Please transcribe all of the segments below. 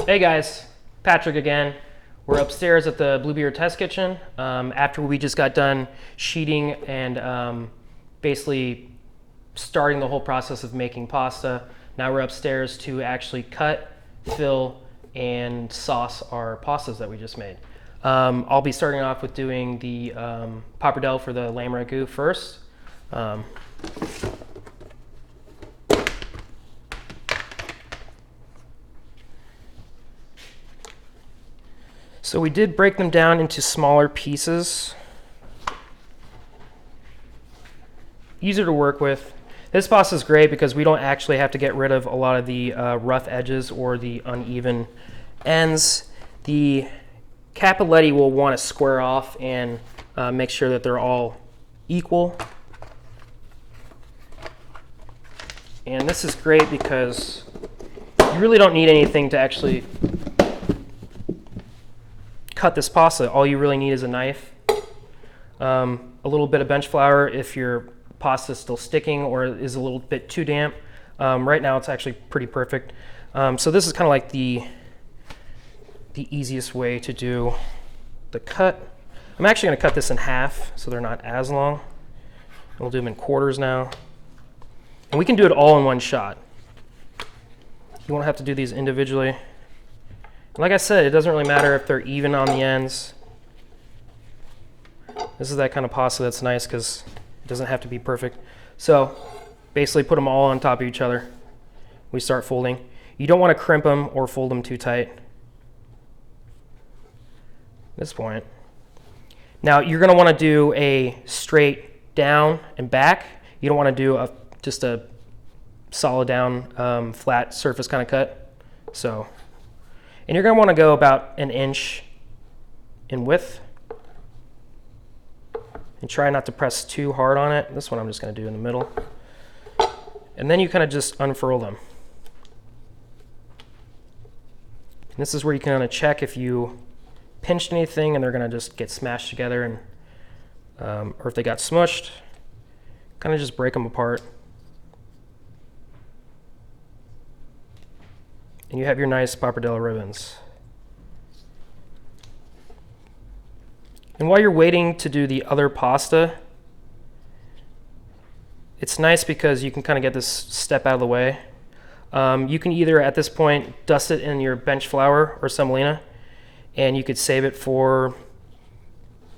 Hey guys, Patrick again. We're upstairs at the Bluebeard test kitchen after we just got done sheeting and basically starting the whole process of making pasta. Now we're upstairs to actually cut, fill, and sauce our pastas that we just made. I'll be starting off with doing the Pappardelle for the lamb ragu first. So we did break them down into smaller pieces. Easier to work with. This pasta is great because we don't actually have to get rid of a lot of the rough edges or the uneven ends. The Cappelletti will want to square off and make sure that they're all equal. And this is great because you really don't need anything to actually cut this pasta. All you really need is a knife, a little bit of bench flour if your pasta is still sticking or is a little bit too damp. Right now it's actually pretty perfect. So this is kind of like the easiest way to do the cut. I'm actually going to cut this in half so they're not as long. We'll do them in quarters now. And we can do it all in one shot. You won't have to do these individually. Like I said, it doesn't really matter if they're even on the ends. This is that kind of pasta that's nice because it doesn't have to be perfect. So basically put them all on top of each other. We start folding. You don't want to crimp them or fold them too tight at this point. Now you're going to want to do a straight down and back. You don't want to do just a solid down flat surface kind of cut. And you're going to want to go about an inch in width. And try not to press too hard on it. This one I'm just going to do in the middle. And then you kind of just unfurl them. And this is where you can kind of check if you pinched anything and they're going to just get smashed together, and or if they got smushed, kind of just break them apart. And you have your nice Pappardelle ribbons. And while you're waiting to do the other pasta, it's nice because you can kind of get this step out of the way. You can either at this point dust it in your bench flour or semolina, and you could save it for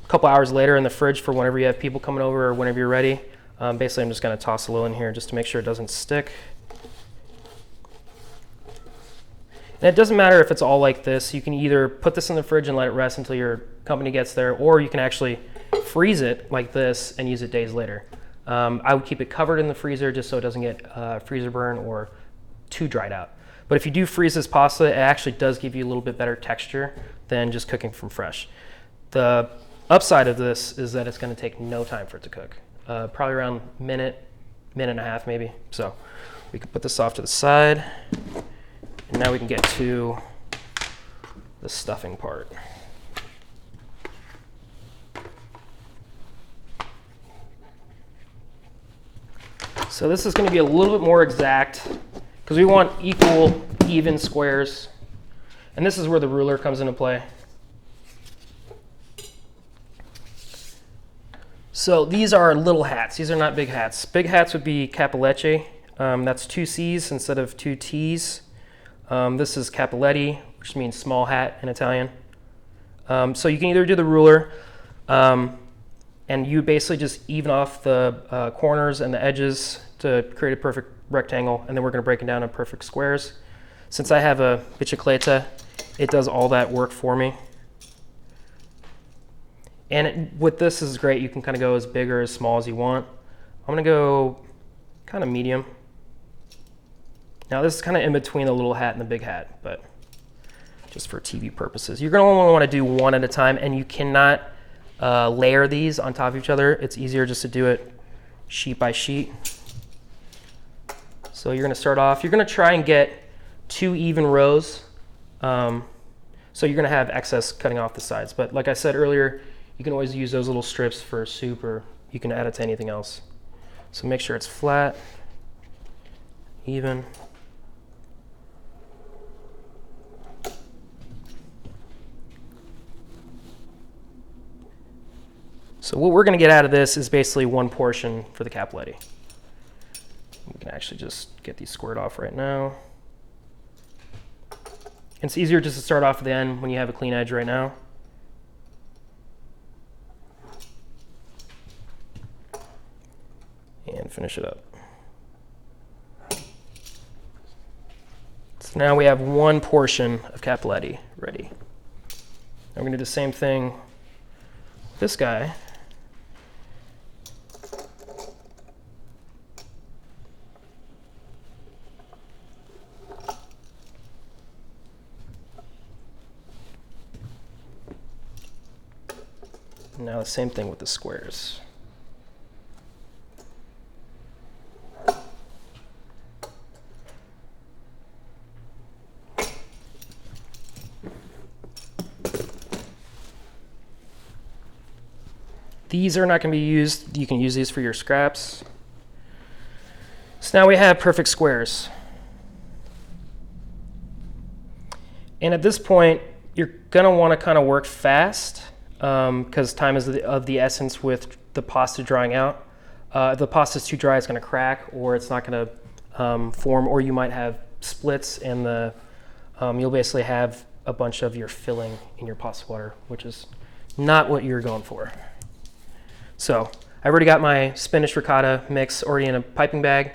a couple hours later in the fridge for whenever you have people coming over or whenever you're ready. Basically, I'm just going to toss a little in here just to make sure it doesn't stick. And it doesn't matter if it's all like this. You can either put this in the fridge and let it rest until your company gets there, or you can actually freeze it like this and use it days later. I would keep it covered in the freezer just so it doesn't get freezer burn or too dried out. But if you do freeze this pasta, it actually does give you a little bit better texture than just cooking from fresh. The upside of this is that it's going to take no time for it to cook. Probably around minute and a half maybe. So we can put this off to the side. And now we can get to the stuffing part. So this is going to be a little bit more exact because we want equal, even squares. And this is where the ruler comes into play. So these are little hats. These are not big hats. Big hats would be Cappelletti. That's 2 C's instead of 2 T's. This is Cappelletti, which means small hat in Italian. So you can either do the ruler, and you basically just even off the corners and the edges to create a perfect rectangle, and then we're going to break it down in perfect squares. Since I have a bicicletta, it does all that work for me. And with this is great. You can kind of go as big or as small as you want. I'm going to go kind of medium. Now this is kind of in between the little hat and the big hat, but just for TV purposes. You're going to only want to do one at a time, and you cannot layer these on top of each other. It's easier just to do it sheet by sheet. So you're going to start off, you're going to try and get 2 even rows. So you're going to have excess cutting off the sides. But like I said earlier, you can always use those little strips for soup, or you can add it to anything else. So make sure it's flat, even. So what we're going to get out of this is basically one portion for the Cappelletti. We can actually just get these squared off right now. It's easier just to start off at the end when you have a clean edge right now. And finish it up. So now we have one portion of Cappelletti ready. Now we're going to do the same thing with this guy. Now the same thing with the squares. These are not going to be used. You can use these for your scraps. So now we have perfect squares. And at this point, you're going to want to kind of work fast because time is of the essence with the pasta drying out. If the pasta is too dry, it's going to crack, or it's not going to form, or you might have splits, and you'll basically have a bunch of your filling in your pasta water, which is not what you're going for. So I've already got my spinach ricotta mix already in a piping bag.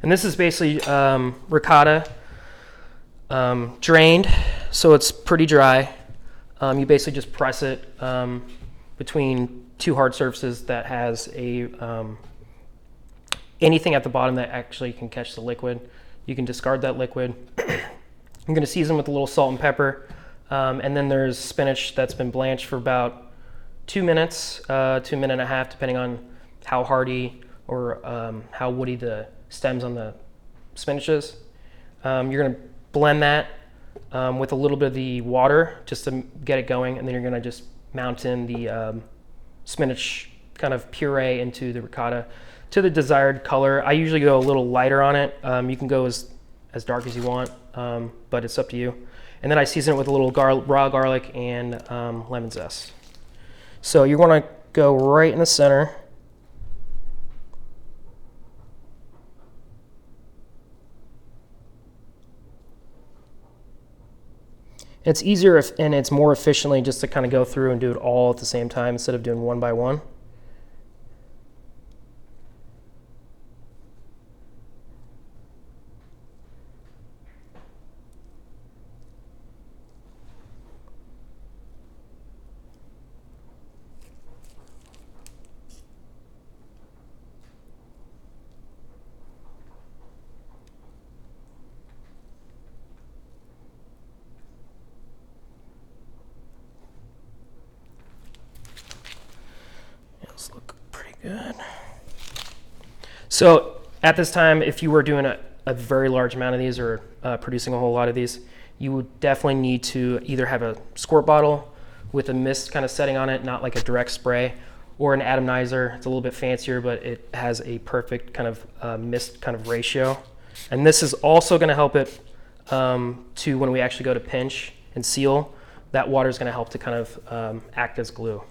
And this is basically ricotta drained, so it's pretty dry. You basically just press it between two hard surfaces that has anything at the bottom that actually can catch the liquid. You can discard that liquid. I'm going to season with a little salt and pepper. And then there's spinach that's been blanched for about 2 minutes, 2 minutes and a half, depending on how hardy or how woody the stems on the spinach is. You're going to blend that with a little bit of the water just to get it going, and then you're going to just mount in the spinach kind of puree into the ricotta to the desired color. I usually go a little lighter on it. You can go as dark as you want, but it's up to you. And then I season it with a little raw garlic and lemon zest. So you want to go right in the center. It's easier and it's more efficiently just to kind of go through and do it all at the same time instead of doing one by one. Look pretty good. So at this time, if you were doing a very large amount of these or producing a whole lot of these, you would definitely need to either have a squirt bottle with a mist kind of setting on it, not like a direct spray, or an atomizer. It's a little bit fancier, but it has a perfect kind of mist kind of ratio. And this is also going to help it to when we actually go to pinch and seal, that water is going to help to kind of act as glue.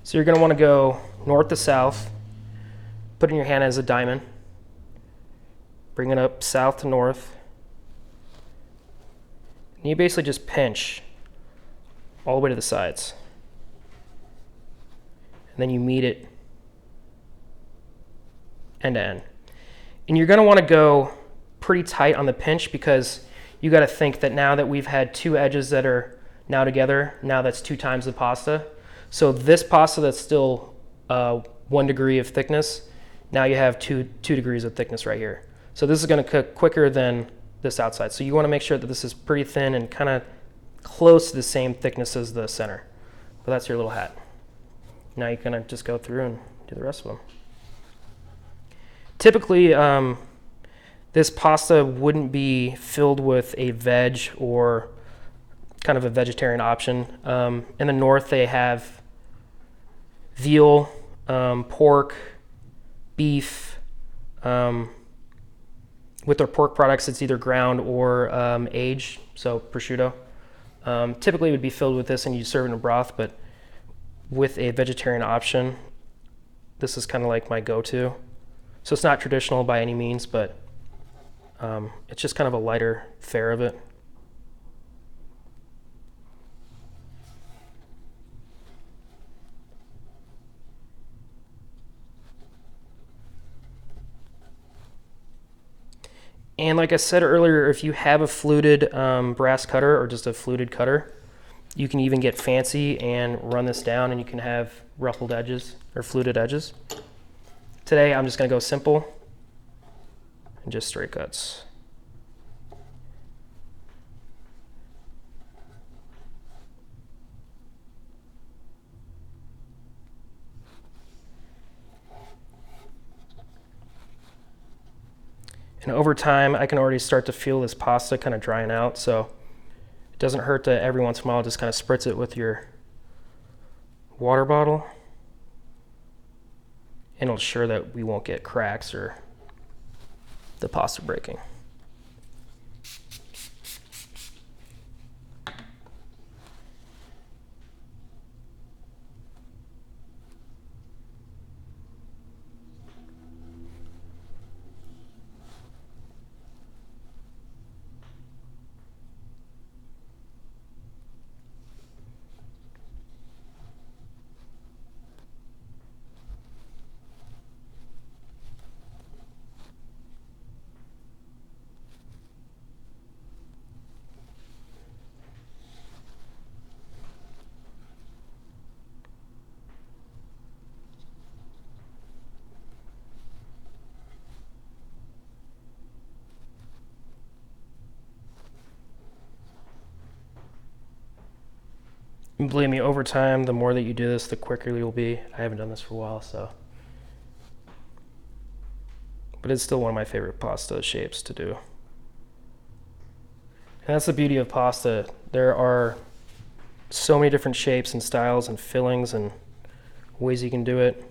So you're going to want to go north to south, put it in your hand as a diamond, bring it up south to north, and you basically just pinch all the way to the sides. And then you meet it end to end. And you're going to want to go pretty tight on the pinch because you got to think that now that we've had two edges that are now together, now that's 2 times the pasta. So this pasta that's still 1 degree of thickness, now you have 2 degrees of thickness right here. So this is going to cook quicker than this outside. So you want to make sure that this is pretty thin and kind of close to the same thickness as the center. But that's your little hat. Now you're going to just go through and do the rest of them. Typically, this pasta wouldn't be filled with a veg or kind of a vegetarian option. In the north, they have veal, pork, beef. With their pork products, it's either ground or aged, so prosciutto. Typically it would be filled with this and you serve it in a broth, but with a vegetarian option, this is kind of like my go-to. So it's not traditional by any means, but it's just kind of a lighter fare of it. And like I said earlier, if you have a fluted brass cutter or just a fluted cutter, you can even get fancy and run this down and you can have ruffled edges or fluted edges. Today I'm just going to go simple and just straight cuts. And over time, I can already start to feel this pasta kind of drying out, so it doesn't hurt to every once in a while just kind of spritz it with your water bottle. And it'll ensure that we won't get cracks or the pasta breaking. And believe me, over time, the more that you do this, the quicker you'll be. I haven't done this for a while, so. But it's still one of my favorite pasta shapes to do. And that's the beauty of pasta. There are so many different shapes and styles and fillings and ways you can do it.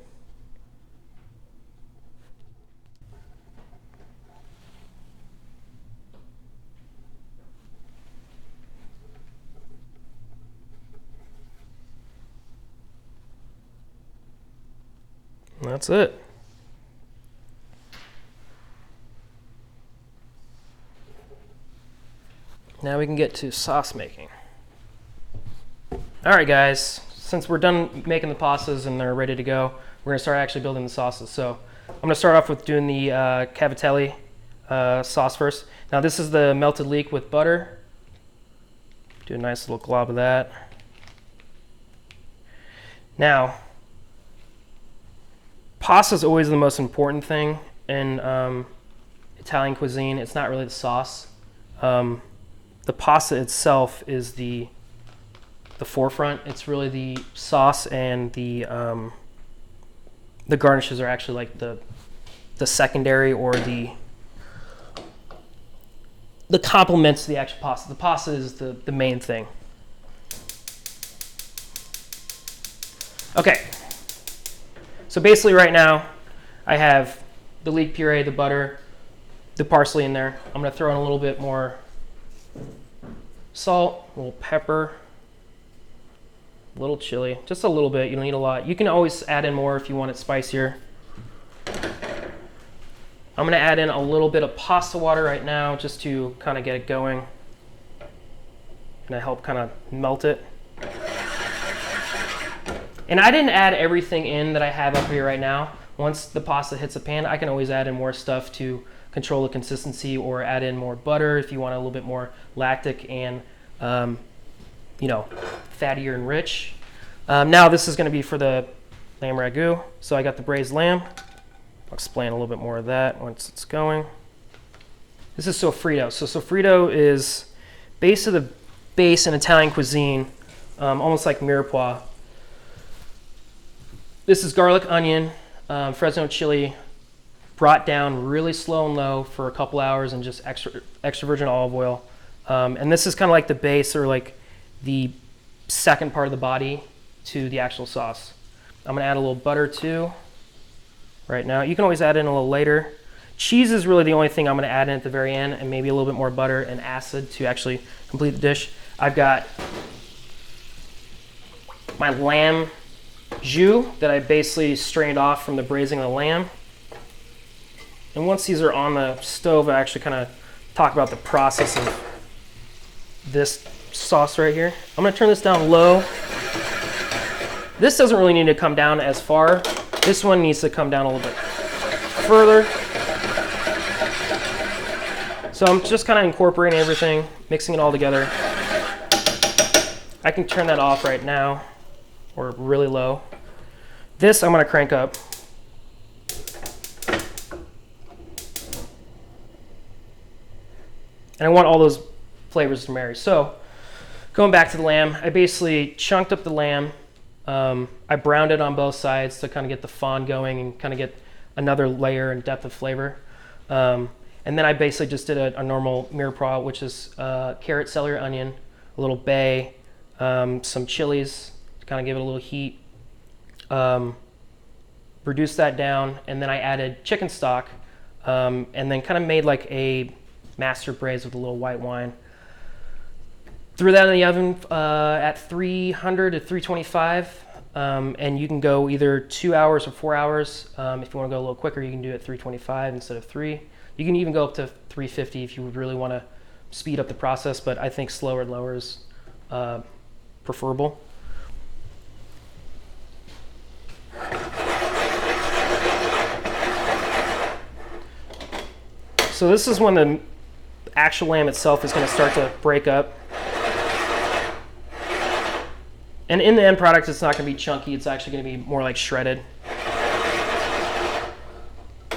And that's it. Now we can get to sauce making. All right, guys, since we're done making the pastas and they're ready to go, we're gonna start actually building the sauces. So I'm gonna start off with doing the Cappelletti sauce first. Now this is the melted leek with butter. Do a nice little glob of that. Now, pasta is always the most important thing in Italian cuisine. It's not really the sauce. The pasta itself is the forefront. It's really the sauce and the garnishes are actually like the secondary or the complements to the actual pasta. The pasta is the main thing. Okay. So basically right now, I have the leek puree, the butter, the parsley in there. I'm gonna throw in a little bit more salt, a little pepper, a little chili, just a little bit, you don't need a lot. You can always add in more if you want it spicier. I'm gonna add in a little bit of pasta water right now just to kind of get it going. Gonna help kind of melt it. And I didn't add everything in that I have up here right now. Once the pasta hits the pan, I can always add in more stuff to control the consistency or add in more butter if you want a little bit more lactic and, you know, fattier and rich. Now this is gonna be for the lamb ragu. So I got the braised lamb. I'll explain a little bit more of that once it's going. This is Sofrito. So Sofrito is base of the base in Italian cuisine, almost like mirepoix. This is garlic, onion, Fresno chili, brought down really slow and low for a couple hours and just extra virgin olive oil. And this is kind of like the base or like the second part of the body to the actual sauce. I'm gonna add a little butter too right now. You can always add in a little later. Cheese is really the only thing I'm gonna add in at the very end, and maybe a little bit more butter and acid to actually complete the dish. I've got my lamb jus that I basically strained off from the braising of the lamb. And once these are on the stove, I actually kind of talk about the process of this sauce right here. I'm gonna turn this down low. This doesn't really need to come down as far. This one needs to come down a little bit further. So I'm just kind of incorporating everything, mixing it all together. I can turn that off right now, or really low. This I'm gonna crank up. And I want all those flavors to marry. So going back to the lamb, I basically chunked up the lamb. I browned it on both sides to kind of get the fond going and kind of get another layer and depth of flavor. And then I basically just did a normal mirepoix, which is carrot, celery, onion, a little bay, some chilies to kind of give it a little heat. Reduced that down, and then I added chicken stock, and then kind of made like a master braise with a little white wine. Threw that in the oven at 300 to 325, and you can go either 2 hours or 4 hours. If you want to go a little quicker, you can do it at 325 instead of 3. You can even go up to 350 if you would really want to speed up the process, but I think slower and lower is preferable. So this is when the actual lamb itself is going to start to break up. And in the end product, it's not going to be chunky. It's actually going to be more like shredded. A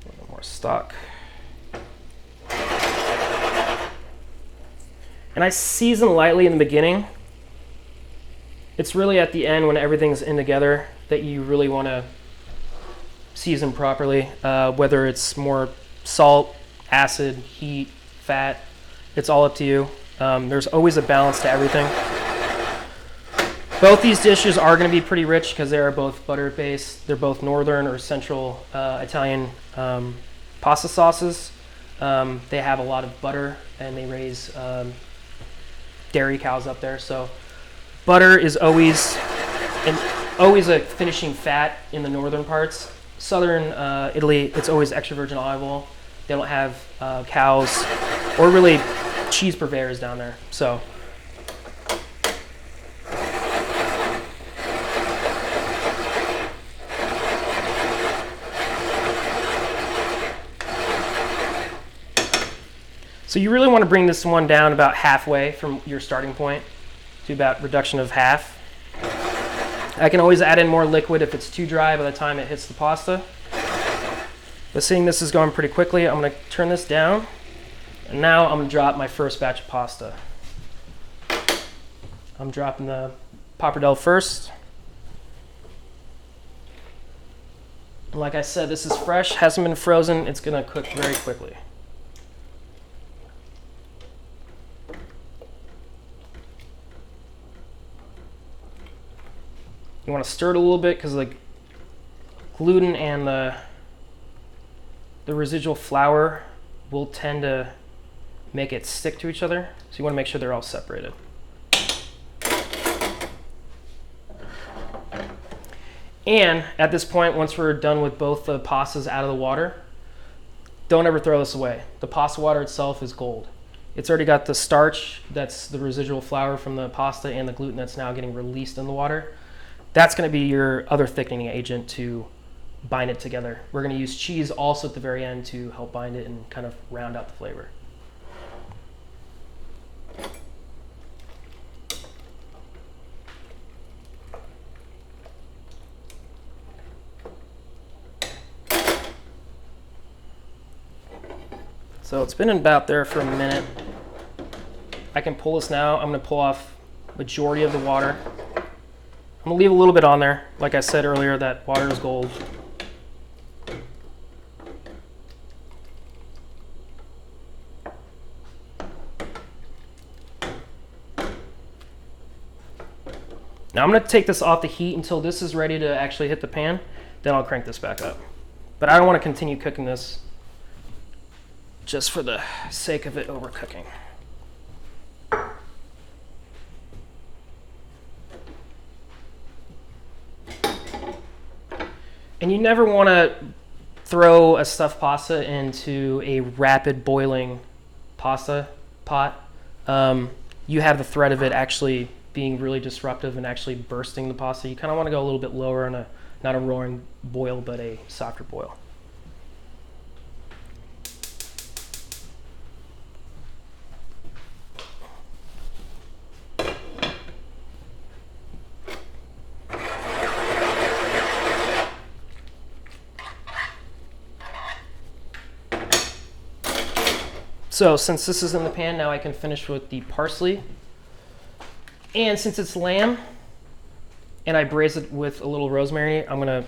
little more stock. And I season lightly in the beginning. It's really at the end when everything's in together that you really want to season properly, whether it's more salt, acid, heat, fat. It's all up to you. There's always a balance to everything. Both these dishes are going to be pretty rich because they are both butter based. They're both northern or central Italian pasta sauces. They have a lot of butter and they raise dairy cows up there. So butter is always a finishing fat in the northern parts. Southern Italy, it's always extra virgin olive oil. They don't have cows or really cheese purveyors down there. So you really want to bring this one down about halfway from your starting point to about reduction of half. I can always add in more liquid if it's too dry by the time it hits the pasta. But seeing this is going pretty quickly, I'm going to turn this down. And now I'm going to drop my first batch of pasta. I'm dropping the pappardelle first. And like I said, this is fresh, hasn't been frozen. It's going to cook very quickly. You want to stir it a little bit because the gluten and the residual flour will tend to make it stick to each other. So you want to make sure they're all separated. And at this point, once we're done with both the pastas out of the water, don't ever throw this away. The pasta water itself is gold. It's already got the starch, that's the residual flour from the pasta, and the gluten that's now getting released in the water. That's going to be your other thickening agent to bind it together. We're going to use cheese also at the very end to help bind it and kind of round out the flavor. So it's been about there for a minute. I can pull this now. I'm going to pull off majority of the water. I'm gonna leave a little bit on there. Like I said earlier, that water is gold. Now I'm gonna take this off the heat until this is ready to actually hit the pan. Then I'll crank this back up. But I don't want to continue cooking this just for the sake of it overcooking. And you never want to throw a stuffed pasta into a rapid boiling pasta pot. You have the threat of it actually being really disruptive and actually bursting the pasta. You kind of want to go a little bit lower on not a roaring boil, but a softer boil. So since this is in the pan, now I can finish with the parsley. And since it's lamb, and I braise it with a little rosemary, I'm gonna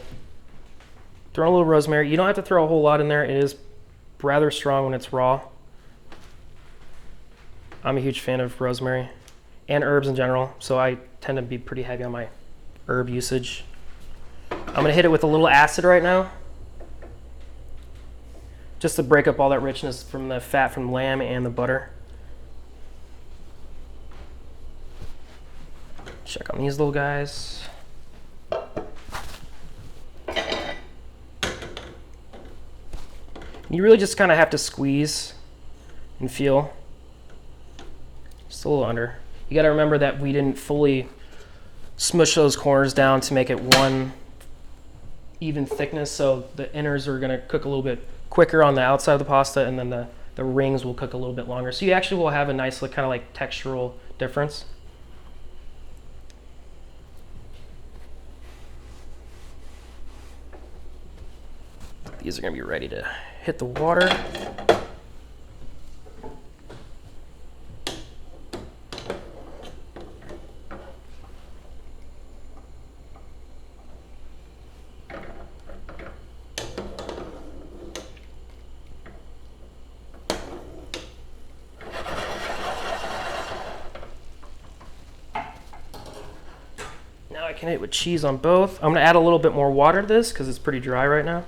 throw a little rosemary. You don't have to throw a whole lot in there. It is rather strong when it's raw. I'm a huge fan of rosemary and herbs in general, so I tend to be pretty heavy on my herb usage. I'm gonna hit it with a little acid right now, just to break up all that richness from the fat from the lamb and the butter. Check on these little guys. You really just kind of have to squeeze and feel. Just a little under. You got to remember that we didn't fully smush those corners down to make it one even thickness, so the inners are going to cook a little bit quicker on the outside of the pasta, and then the rings will cook a little bit longer. So you actually will have a nice kind of like textural difference. These are going to be ready to hit the water. Now I can hit it with cheese on both. I'm going to add a little bit more water to this because it's pretty dry right now.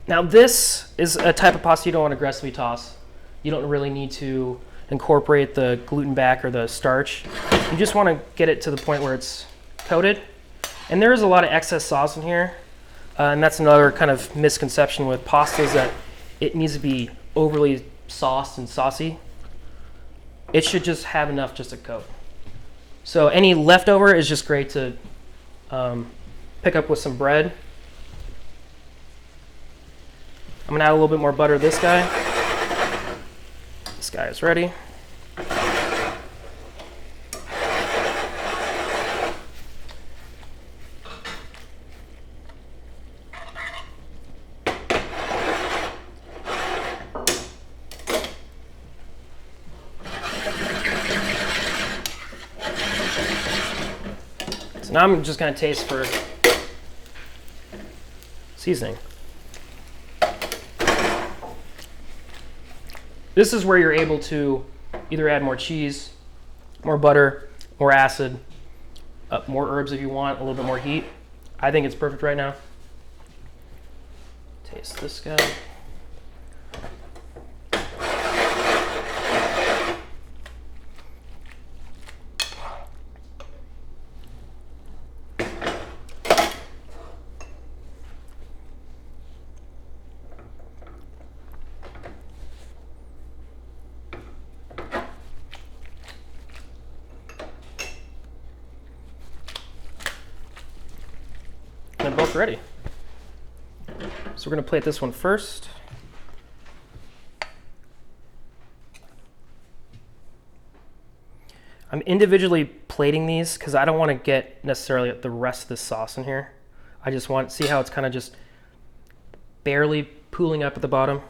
Now this is a type of pasta you don't want to aggressively toss. You don't really need to incorporate the gluten back or the starch. You just want to get it to the point where it's coated. And there is a lot of excess sauce in here. And that's another kind of misconception with pasta, is that it needs to be overly sauced and saucy. It should just have enough just to coat. So any leftover is just great to pick up with some bread. I'm gonna add a little bit more butter to this guy. This guy is ready. So now I'm just gonna taste for seasoning. This is where you're able to either add more cheese, more butter, more acid, more herbs if you want, a little bit more heat. I think it's perfect right now. Taste this guy. They're both ready. So we're going to plate this one first. I'm individually plating these because I don't want to get necessarily the rest of the sauce in here. I just want to see how it's kind of just barely pooling up at the bottom.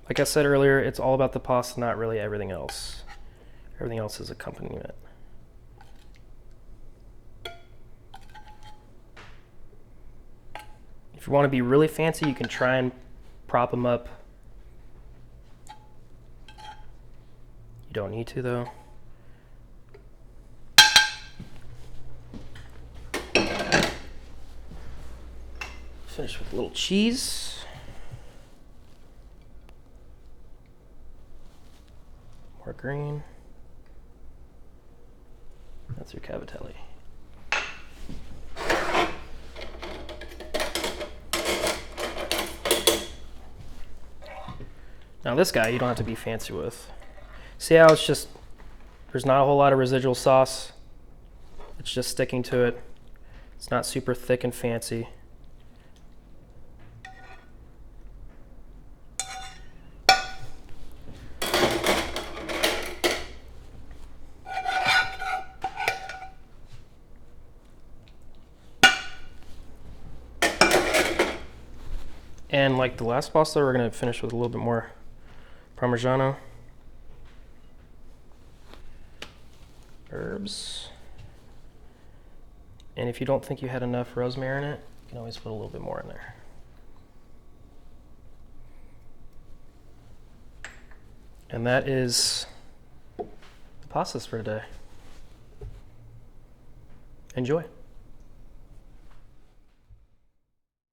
Like I said earlier, it's all about the pasta, not really everything else. Everything else is accompaniment. If you want to be really fancy, you can try and prop them up. You don't need to, though. Finish with a little cheese. More green. That's your Cappelletti. Now this guy you don't have to be fancy with. See how it's just, there's not a whole lot of residual sauce. It's just sticking to it. It's not super thick and fancy. And like the last pasta, we're going to finish with a little bit more Parmigiano. Herbs. And if you don't think you had enough rosemary in it, you can always put a little bit more in there. And that is the pastas for today. Enjoy.